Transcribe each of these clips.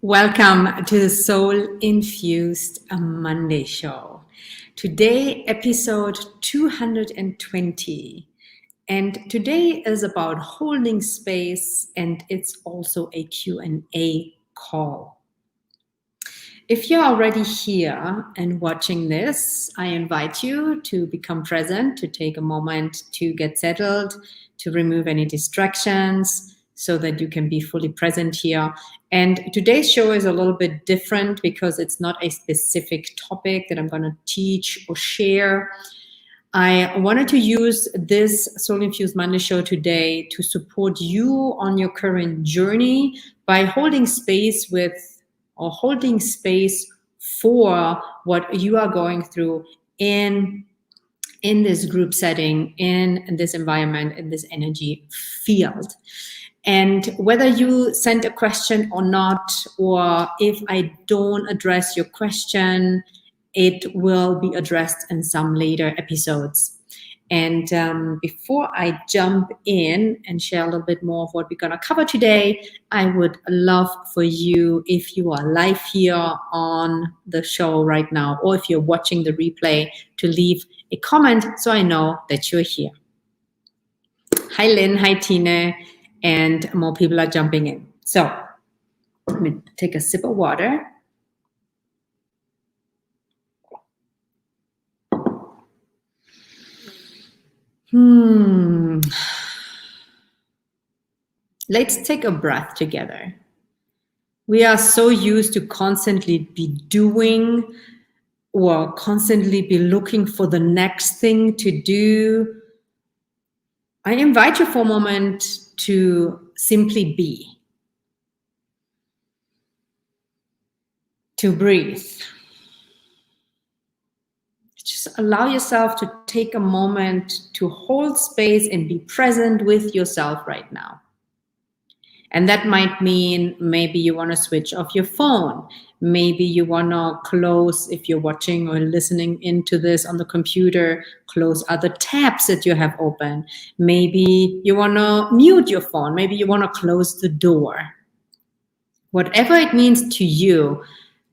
Welcome to the Soul Infused Monday Show. Today, episode 220. And today is about holding space, and it's also a Q&A call. If you're already here and watching this, I invite you to become present, to take a moment to get settled, to remove any distractions so that you can be fully present here. And today's show is a little bit different because it's not a specific topic that I'm going to teach or share. I wanted to use this Soul Infused Monday show today to support you on your current journey by holding space with or holding space for what you are going through in this group setting, in this environment, in this energy field. And whether you send a question or not, or if I don't address your question, it will be addressed in some later episodes. And before I jump in and share a little bit more of what we're going to cover today, I would love for you, if you are live here on the show right now, or if you're watching the replay, to leave a comment so I know that you're here. Hi, Lynn. Hi, Tina. And more people are jumping in. So let me take a sip of water. Let's take a breath together. We are so used to constantly be doing or constantly be looking for the next thing to do. I invite you for a moment to simply be, to breathe. Just allow yourself to take a moment to hold space and be present with yourself right now. And that might mean maybe you want to switch off your phone. Maybe you want to close, if you're watching or listening into this on the computer, close other tabs that you have open. Maybe you want to mute your phone. Maybe you want to close the door. Whatever it means to you,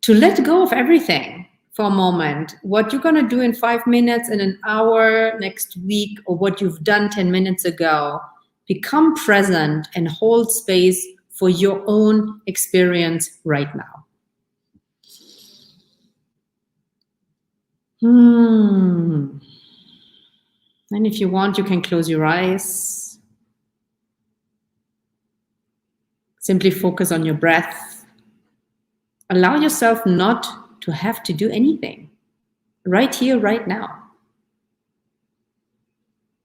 to let go of everything for a moment. What you're going to do in 5 minutes, in an hour, next week, or what you've done 10 minutes ago. Become present and hold space for your own experience right now. And if you want, you can close your eyes. Simply focus on your breath. Allow yourself not to have to do anything. Right here, right now.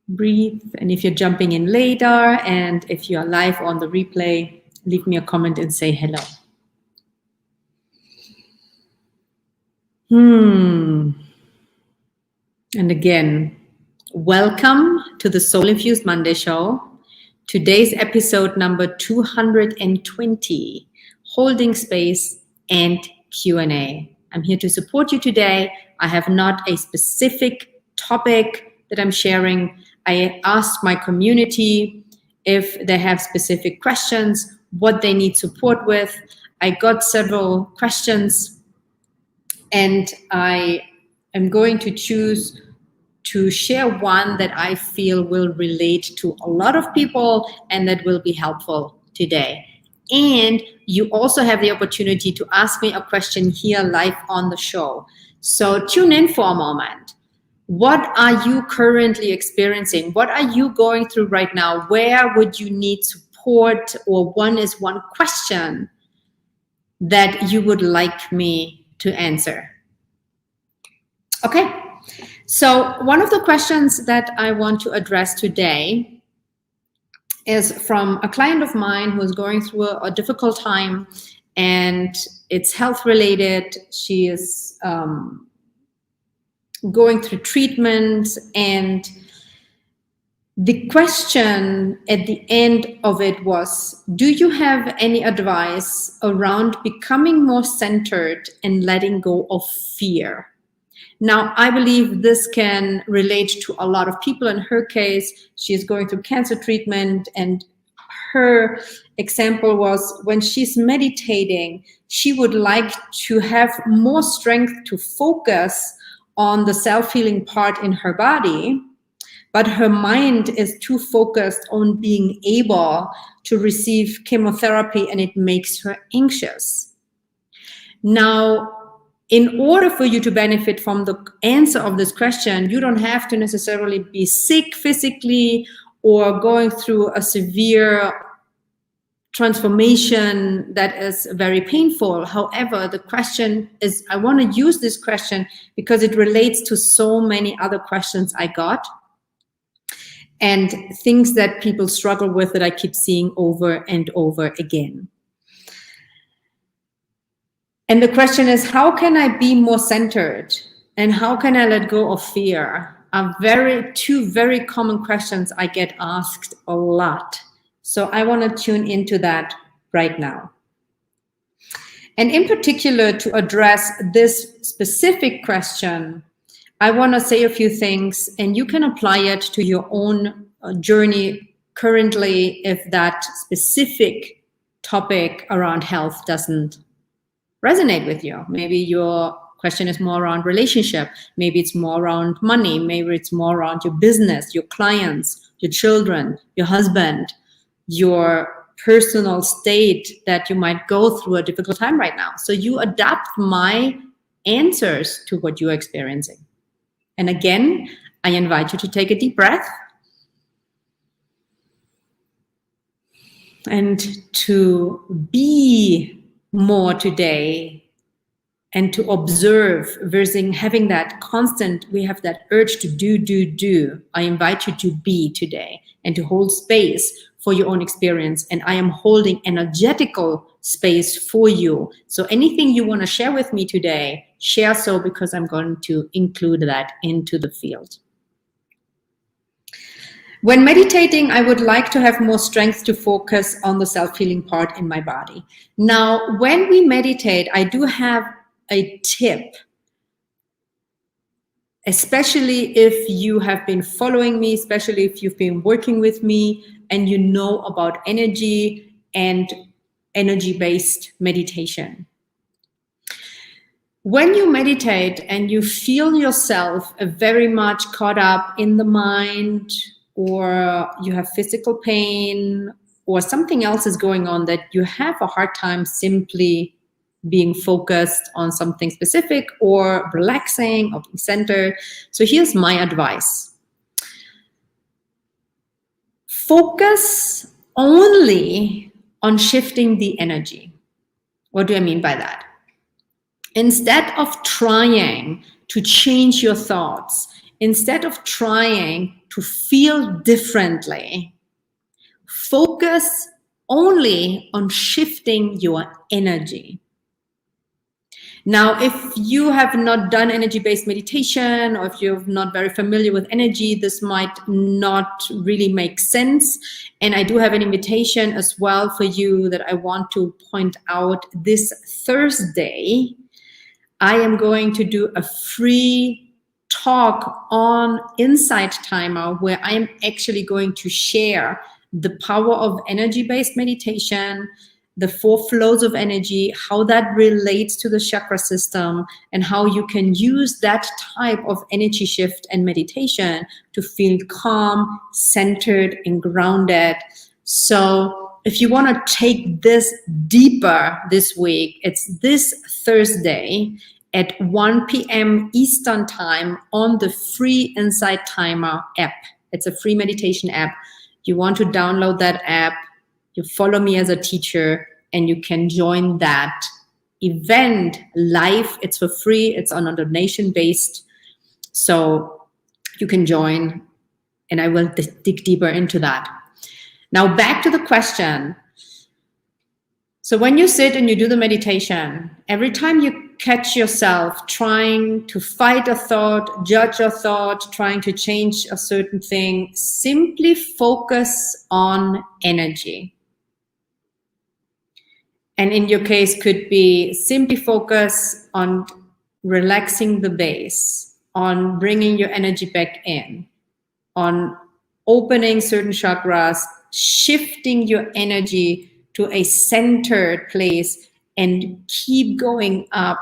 Breathe, and if you're jumping in later, and if you're live on the replay, leave me a comment and say hello. And again, welcome to the Soul Infused Monday Show. Today's episode number 220, Holding Space and Q&A. I'm here to support you today. I have not a specific topic that I'm sharing. I asked my community if they have specific questions, what they need support with. I got several questions, and I am going to choose to share one that I feel will relate to a lot of people and that will be helpful today. And you also have the opportunity to ask me a question here live on the show. So tune in for a moment. What are you currently experiencing? What are you going through right now? Where would you need support? Or one question that you would like me to answer? Okay, so one of the questions that I want to address today is from a client of mine who is going through a difficult time, and it's health related. She is going through treatment, and the question at the end of it was, do you have any advice around becoming more centered and letting go of fear? Now, I believe this can relate to a lot of people. In her case, she is going through cancer treatment, and her example was when she's meditating, she would like to have more strength to focus on the self-healing part in her body, but her mind is too focused on being able to receive chemotherapy, and it makes her anxious. Now, in order for you to benefit from the answer of this question, you don't have to necessarily be sick physically or going through a severe transformation that is very painful. However, the question is, I want to use this question because it relates to so many other questions I got and things that people struggle with that I keep seeing over and over again. And the question is, how can I be more centered? And how can I let go of fear? Are two very common questions I get asked a lot. So I want to tune into that right now. And in particular, to address this specific question, I want to say a few things, and you can apply it to your own journey currently if that specific topic around health doesn't resonate with you. Maybe your question is more around relationship. Maybe it's more around money. Maybe it's more around your business, your clients, your children, your husband, your personal state that you might go through a difficult time right now. So you adapt my answers to what you're experiencing. And again, I invite you to take a deep breath and to be more today and to observe versus having that constant, we have that urge to do. I invite you to be today and to hold space for your own experience. And I am holding energetical space for you. So anything you want to share with me today, share so, because I'm going to include that into the field. When meditating, I would like to have more strength to focus on the self-healing part in my body. Now, when we meditate, I do have a tip, especially if you have been following me, especially if you've been working with me and you know about energy and energy-based meditation. When you meditate and you feel yourself very much caught up in the mind, or you have physical pain, or something else is going on that you have a hard time simply being focused on something specific or relaxing or being centered. So here's my advice. Focus only on shifting the energy. What do I mean by that? Instead of trying to change your thoughts, instead of trying to feel differently, focus only on shifting your energy. Now, if you have not done energy-based meditation, or if you're not very familiar with energy, this might not really make sense. And I do have an invitation as well for you that I want to point out. This Thursday, I am going to do a free talk on Insight Timer, where I'm actually going to share the power of energy-based meditation, the 4 flows of energy, how that relates to the chakra system, and how you can use that type of energy shift and meditation to feel calm, centered, and grounded. So if you want to take this deeper this week, it's this Thursday at 1 p.m. Eastern time on the free Insight Timer app. It's a free meditation app. You want to download that app, you follow me as a teacher, and you can join that event live. It's for free. It's on a donation based. So you can join, and I will dig deeper into that. Now back to the question. So when you sit and you do the meditation, every time you catch yourself trying to fight a thought, judge a thought, trying to change a certain thing, simply focus on energy. And in your case, could be simply focus on relaxing the base, on bringing your energy back in, on opening certain chakras, shifting your energy to a centered place and keep going up,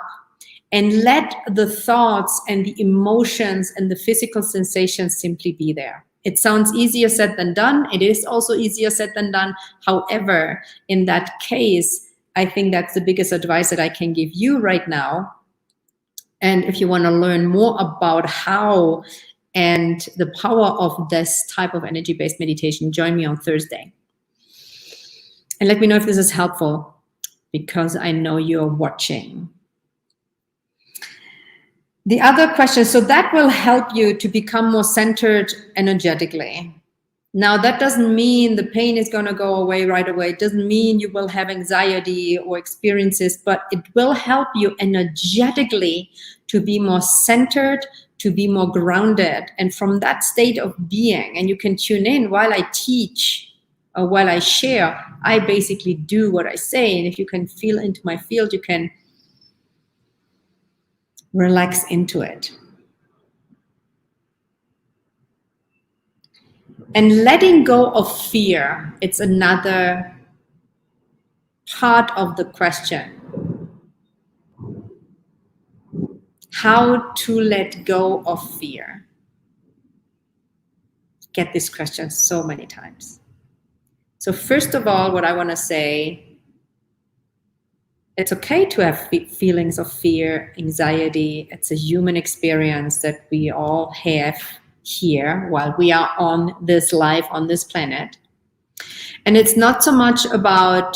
and let the thoughts and the emotions and the physical sensations simply be there. It sounds easier said than done. It is also easier said than done. However, in that case, I think that's the biggest advice that I can give you right now. And if you want to learn more about how and the power of this type of energy-based meditation, join me on Thursday. And let me know if this is helpful, because I know you're watching. The other question, so that will help you to become more centered energetically. Now, that doesn't mean the pain is going to go away right away. It doesn't mean you will have anxiety or experiences, but it will help you energetically to be more centered, to be more grounded. And from that state of being, and you can tune in while I teach or while I share, I basically do what I say. And if you can feel into my field, you can relax into it. And letting go of fear, it's another part of the question. How to let go of fear. Get this question so many times. So first of all, what I want to say, it's okay to have feelings of fear, anxiety. It's a human experience that we all have here while we are on this life, on this planet. And it's not so much about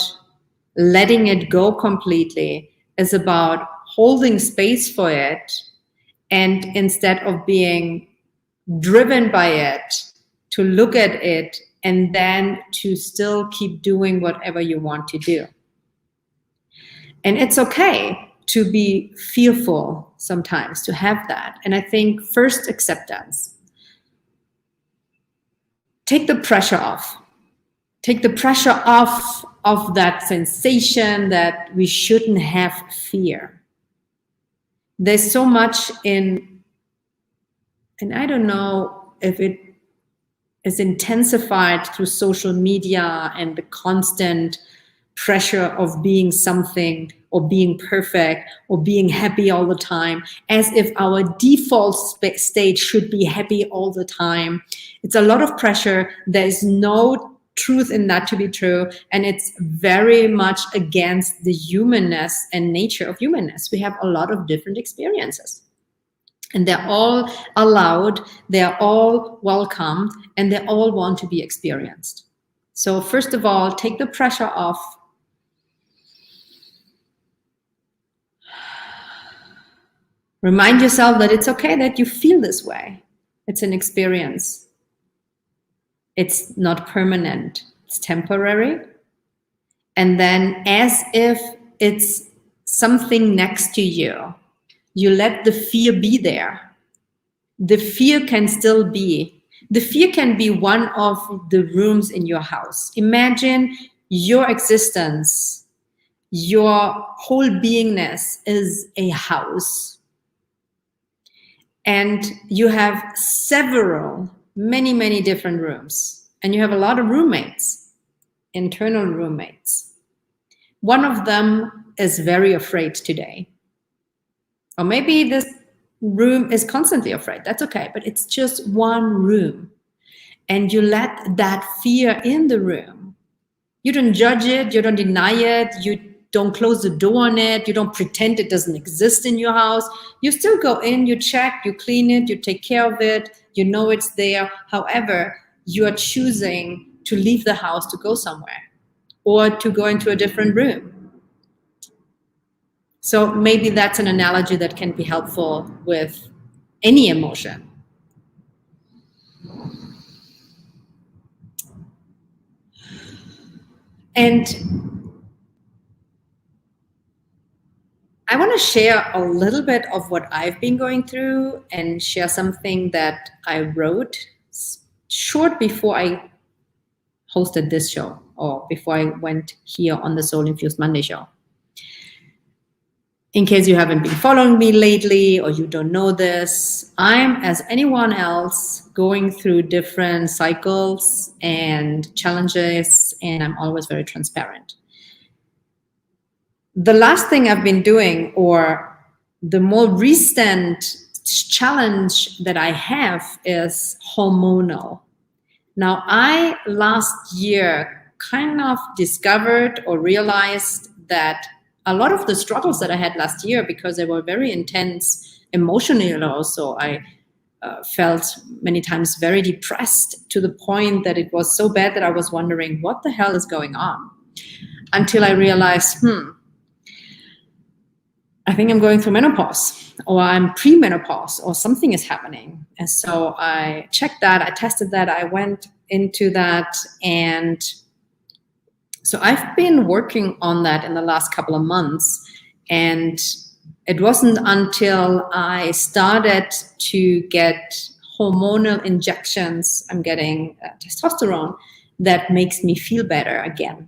letting it go completely, it's about holding space for it, and instead of being driven by it, to look at it and then to still keep doing whatever you want to do. And it's okay to be fearful sometimes, to have that. And I think first, acceptance. Take the pressure off. Take the pressure off of that sensation that we shouldn't have fear. There's so much in, and I don't know if it is intensified through social media and the constant pressure of being something or being perfect or being happy all the time, as if our default state should be happy all the time. It's a lot of pressure. There's no truth in that to be true, and it's very much against the humanness and nature of humanness. We have a lot of different experiences, and they're all allowed, they're all welcomed, and they all want to be experienced. So first of all, take the pressure off. Remind yourself that it's okay that you feel this way. It's an experience. It's not permanent. It's temporary. And then, as if it's something next to you, you let the fear be there. The fear can still be. The fear can be one of the rooms in your house. Imagine your existence, your whole beingness is a house. And you have many different rooms. And you have a lot of roommates, internal roommates. One of them is very afraid today. Or maybe this room is constantly afraid. That's okay, but it's just one room. And you let that fear in the room. You don't judge it, you don't deny it, you don't close the door on it, you don't pretend it doesn't exist in your house. You still go in, you check, you clean it, you take care of it, you know it's there. However, you are choosing to leave the house to go somewhere or to go into a different room. So maybe that's an analogy that can be helpful with any emotion. And I want to share a little bit of what I've been going through and share something that I wrote short before I hosted this show, or before I went here on the Soul Infused Monday show. in case you haven't been following me lately or you don't know this, I'm, as anyone else, going through different cycles and challenges, and I'm always very transparent. The last thing I've been doing, or the more recent challenge that I have, is hormonal. Now, I last year kind of discovered or realized that a lot of the struggles that I had last year, because they were very intense emotionally also, I felt many times very depressed, to the point that it was so bad that I was wondering what the hell is going on, until I realized, I think I'm going through menopause, or I'm pre-menopause, or something is happening. And so I checked that, I tested that, I went into that. And so I've been working on that in the last couple of months. And it wasn't until I started to get hormonal injections, I'm getting testosterone, that makes me feel better again.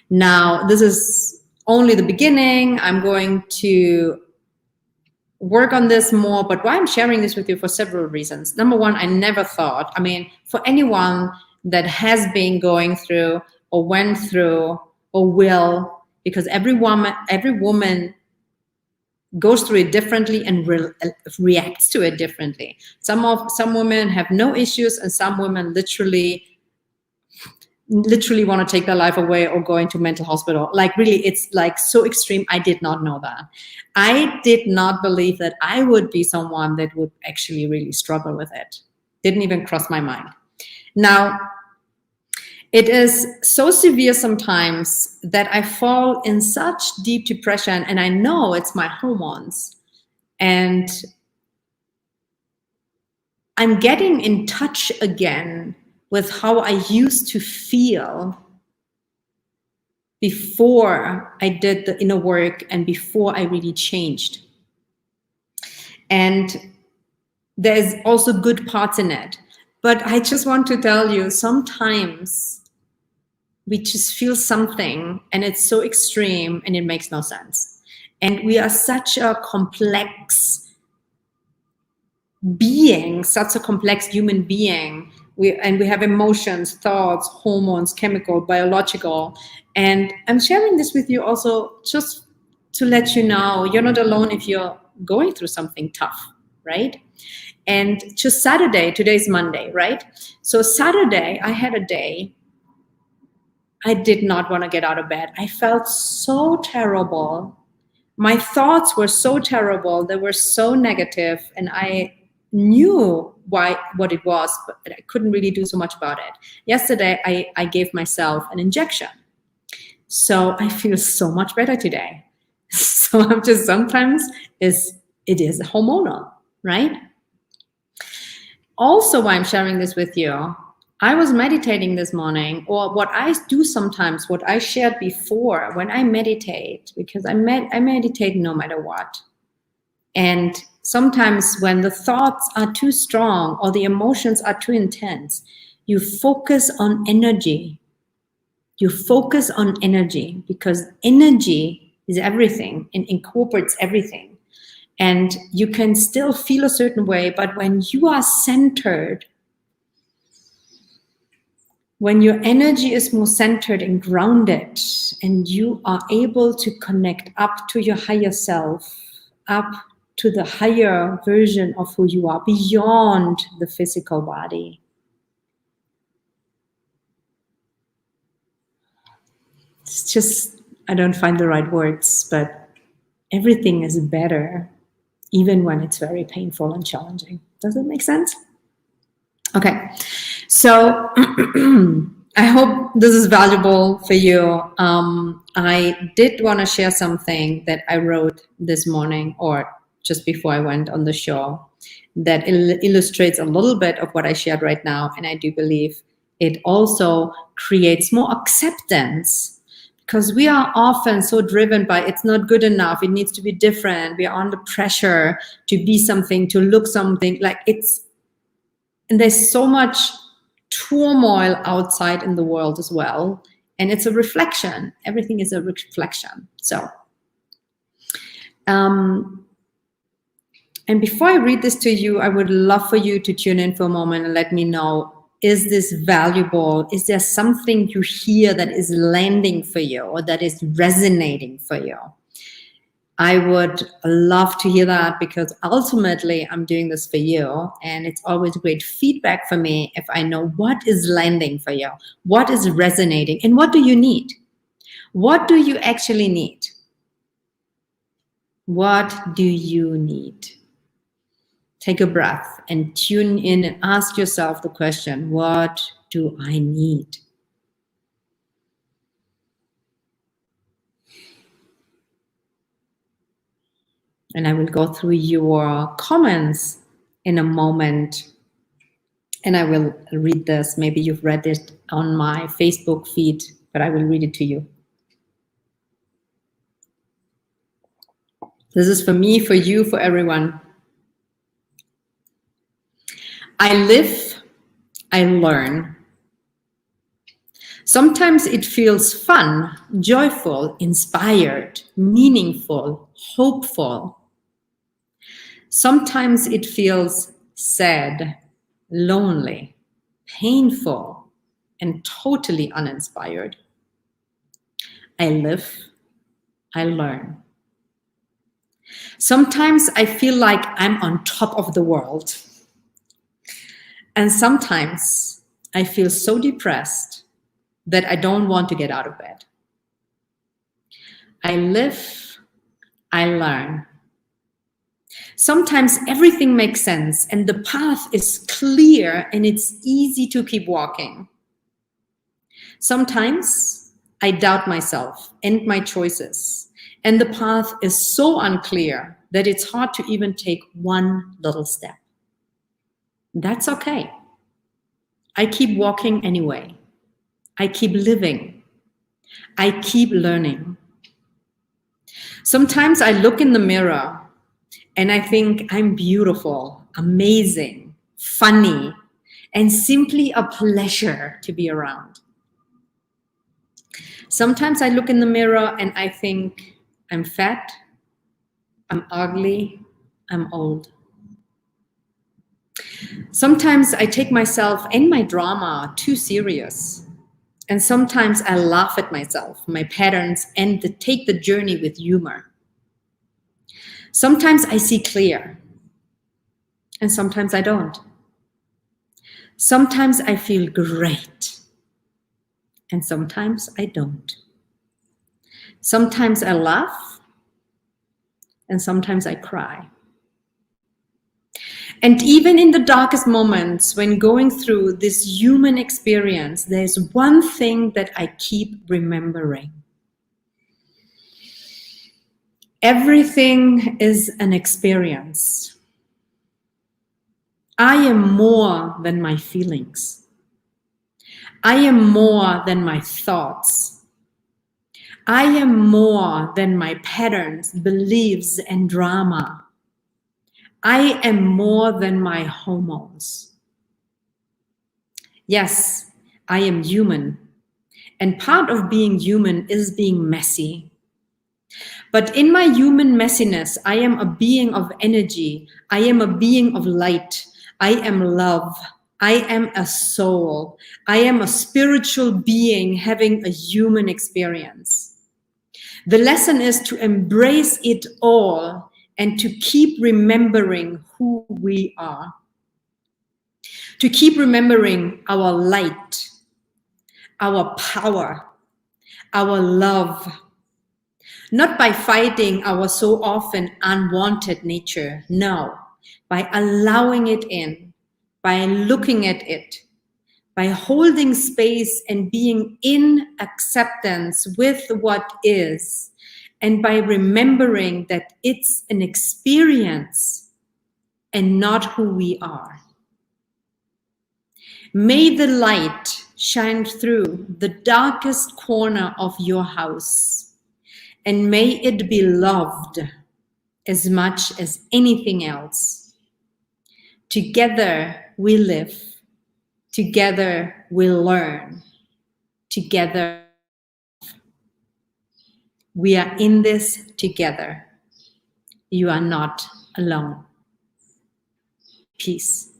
Now, this is only the beginning. I'm going to work on this more, but why I'm sharing this with you, for several reasons. Number one, I never thought, I mean, for anyone that has been going through or went through or will, because every woman goes through it differently and reacts to it differently. Some women have no issues, and some women literally want to take their life away or go into mental hospital. Like, really, it's like so extreme. I did not know that. I did not believe that I would be someone that would actually really struggle with it. Didn't even cross my mind. Now, it is so severe sometimes that I fall in such deep depression, and I know it's my hormones. And I'm getting in touch again with how I used to feel before I did the inner work and before I really changed. And there's also good parts in it. But I just want to tell you, sometimes we just feel something and it's so extreme and it makes no sense. And we are such a complex being, such a complex human being. We have emotions, thoughts, hormones, chemical, biological. And I'm sharing this with you also just to let you know you're not alone if you're going through something tough, right? And just Saturday, today's Monday, right? So Saturday, I had a day, I did not want to get out of bed. I felt so terrible. My thoughts were so terrible. They were so negative, and I knew what it was, but I couldn't really do so much about it. Yesterday, I gave myself an injection. So I feel so much better today. So I'm just, sometimes it is hormonal, right? Also, why I'm sharing this with you, I was meditating this morning, or what I do sometimes, what I shared before when I meditate, because I meditate no matter what. And sometimes when the thoughts are too strong or the emotions are too intense, you focus on energy. You focus on energy, because energy is everything and incorporates everything. And you can still feel a certain way, but when you are centered, when your energy is more centered and grounded, and you are able to connect up to your higher self, up to the higher version of who you are, beyond the physical body. It's just, I don't find the right words, but everything is better, even when it's very painful and challenging. Does that make sense? Okay, so I hope this is valuable for you. I did want to share something that I wrote this morning, or just before I went on the show, that illustrates a little bit of what I shared right now. And I do believe it also creates more acceptance, because we are often so driven by it's not good enough, it needs to be different. We are under pressure to be something, to look something, like it's, and there's so much turmoil outside in the world as well. And it's a reflection. Everything is a reflection. So And before I read this to you, I would love for you to tune in for a moment and let me know, is this valuable? Is there something you hear that is landing for you or that is resonating for you? I would love to hear that, because ultimately I'm doing this for you, and it's always great feedback for me if I know what is landing for you, what is resonating, and what do you need? What do you actually need? What do you need? Take a breath and tune in and ask yourself the question, what do I need? And I will go through your comments in a moment, and I will read this. Maybe you've read it on my Facebook feed, but I will read it to you. This is for me, for you, for everyone. I live, I learn. Sometimes it feels fun, joyful, inspired, meaningful, hopeful. Sometimes it feels sad, lonely, painful, and totally uninspired. I live, I learn. Sometimes I feel like I'm on top of the world. And sometimes I feel so depressed that I don't want to get out of bed. I live, I learn. Sometimes everything makes sense and the path is clear and it's easy to keep walking. Sometimes I doubt myself and my choices, and the path is so unclear that it's hard to even take one little step. That's okay. I keep walking anyway. I keep living. I keep learning. Sometimes I look in the mirror and I think I'm beautiful, amazing, funny, and simply a pleasure to be around. Sometimes I look in the mirror and I think I'm fat, I'm ugly, I'm old. Sometimes I take myself and my drama too serious. And sometimes I laugh at myself, my patterns, and take the journey with humor. Sometimes I see clear, and sometimes I don't. Sometimes I feel great, and sometimes I don't. Sometimes I laugh, and sometimes I cry. And even in the darkest moments when going through this human experience, there's one thing that I keep remembering. Everything is an experience. I am more than my feelings. I am more than my thoughts. I am more than my patterns, beliefs, and drama. I am more than my hormones. Yes, I am human. And part of being human is being messy. But in my human messiness, I am a being of energy. I am a being of light. I am love. I am a soul. I am a spiritual being having a human experience. The lesson is to embrace it all and to keep remembering who we are. To keep remembering our light, our power, our love. Not by fighting our so often unwanted nature, no, by allowing it in, by looking at it, by holding space and being in acceptance with what is, and by remembering that it's an experience and not who we are. May the light shine through the darkest corner of your house, and may it be loved as much as anything else. Together we live. Together we learn. Together we are in this together. You are not alone. Peace.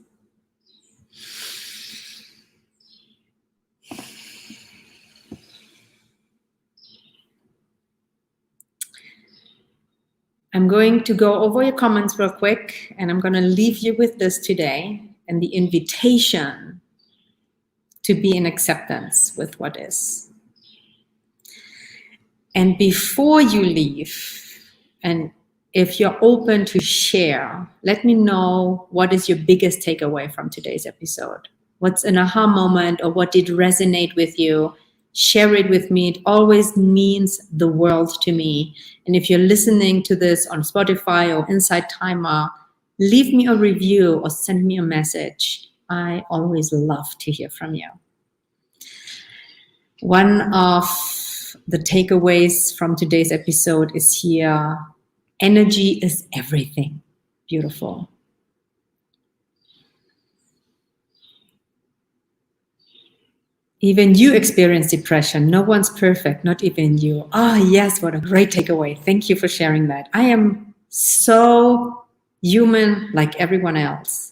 I'm going to go over your comments real quick, and I'm going to leave you with this today and the invitation to be in acceptance with what is. And before you leave, and if you're open to share, let me know what is your biggest takeaway from today's episode. What's an aha moment, or what did resonate with you? Share it with me. It always means the world to me. And if you're listening to this on Spotify or Insight Timer, leave me a review or send me a message. I always love to hear from you. One of the takeaways from today's episode is here. Energy is everything. Beautiful. Even you experience depression. No one's perfect, not even you. Oh, yes, what a great takeaway. Thank you for sharing that. I am so human like everyone else.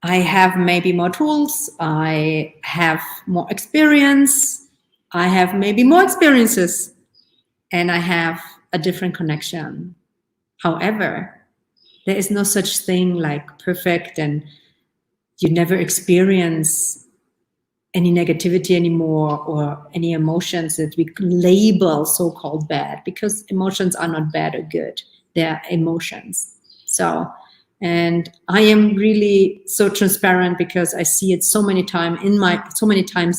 I have maybe more tools. I have more experience. I have maybe more experiences. And I have a different connection. However, there is no such thing like perfect, and you never experience any negativity anymore or any emotions that we label so-called bad, because emotions are not bad or good. They're emotions. So, and I am really so transparent because I see it so many times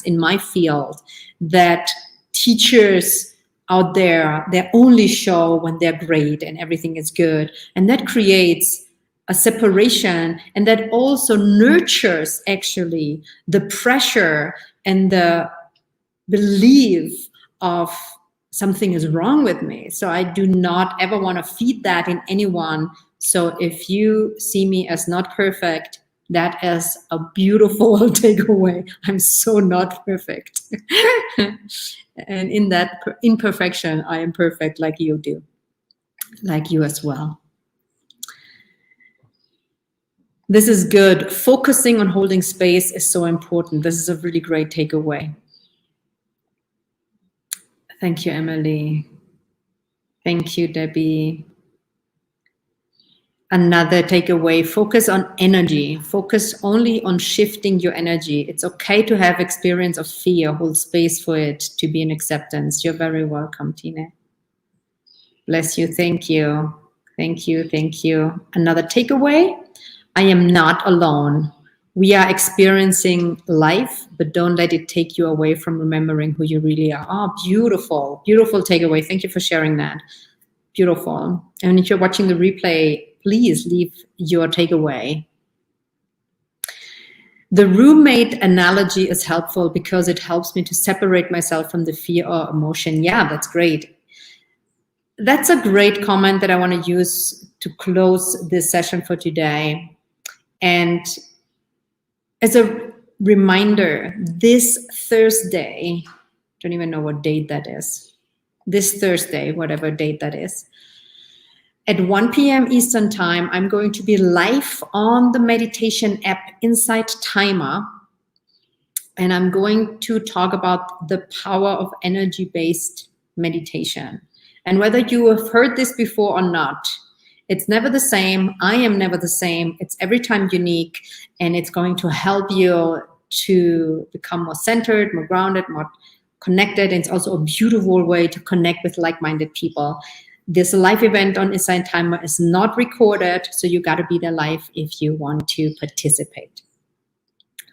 in my field that teachers out there, they only show when they're great and everything is good. And that creates a separation, and that also nurtures actually the pressure and the belief of something is wrong with me. So I do not ever want to feed that in anyone. So if you see me as not perfect, that is a beautiful takeaway. I'm so not perfect. And in that imperfection, I am perfect like you do, like you as well. This is good. Focusing on holding space is so important. This is a really great takeaway. Thank you, Emily. Thank you, Debbie. Another takeaway, focus on energy. Focus only on shifting your energy. It's okay to have experience of fear. Hold space for it to be in acceptance. You're very welcome, Tina. Bless you. Thank you. Thank you. Thank you. Another takeaway, I am not alone. We are experiencing life, but don't let it take you away from remembering who you really are. Oh, beautiful, beautiful takeaway. Thank you for sharing that. Beautiful. And if you're watching the replay, please leave your takeaway. The roommate analogy is helpful because it helps me to separate myself from the fear or emotion. Yeah, that's great. That's a great comment that I want to use to close this session for today. And as a reminder, this Thursday, don't even know what date that is, this Thursday, whatever date that is, at 1 p.m. Eastern Time, I'm going to be live on the meditation app Insight Timer. And I'm going to talk about the power of energy-based meditation. And whether you have heard this before or not, it's never the same. I am never the same. It's every time unique, and it's going to help you to become more centered, more grounded, more connected. And it's also a beautiful way to connect with like-minded people. This live event on Insight Timer is not recorded, so you got to be there live if you want to participate.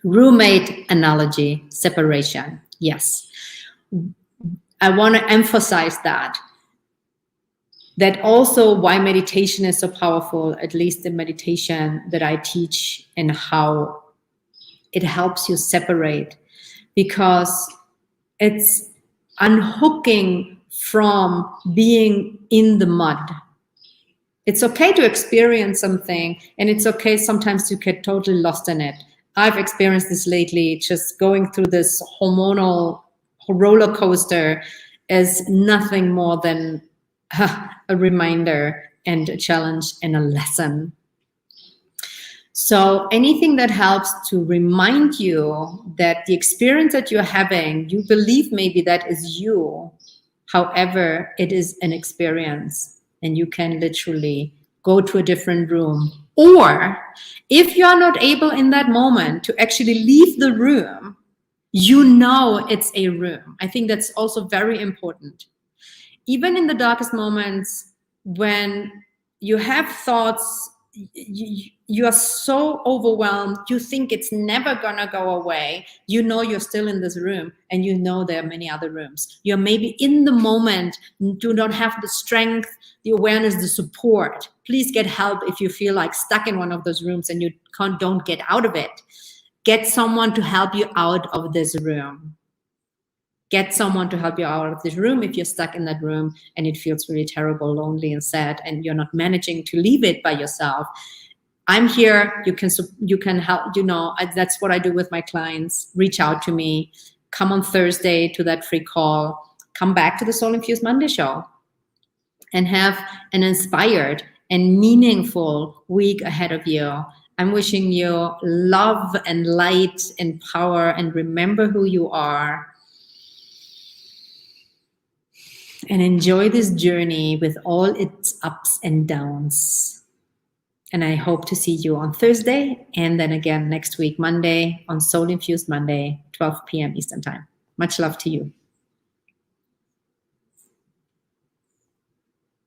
Roommate analogy, separation. Yes. I want to emphasize that also why meditation is so powerful, at least the meditation that I teach, and how it helps you separate, because it's unhooking from being in the mud. It's okay to experience something, and it's okay sometimes to get totally lost in it. I've experienced this lately, just going through this hormonal roller coaster is nothing more than a reminder and a challenge and a lesson. So anything that helps to remind you that the experience that you're having, you believe maybe that is you. However, it is an experience and you can literally go to a different room. Or if you're not able in that moment to actually leave the room, you know it's a room. I think that's also very important. Even in the darkest moments, when you have thoughts, you are so overwhelmed, you think it's never gonna go away, you know you're still in this room and you know there are many other rooms. You're maybe in the moment, do not have the strength, the awareness, the support. Please get help if you feel like stuck in one of those rooms and you don't get out of it. Get someone to help you out of this room. Get someone to help you out of this room if you're stuck in that room and it feels really terrible, lonely, and sad, and you're not managing to leave it by yourself. I'm here. You can help. That's what I do with my clients. Reach out to me. Come on Thursday to that free call. Come back to the Soul Infused Monday show and have an inspired and meaningful week ahead of you. I'm wishing you love and light and power, and remember who you are. And enjoy this journey with all its ups and downs. And I hope to see you on Thursday and then again next week, Monday, on Soul Infused Monday, 12 p.m. Eastern Time. Much love to you.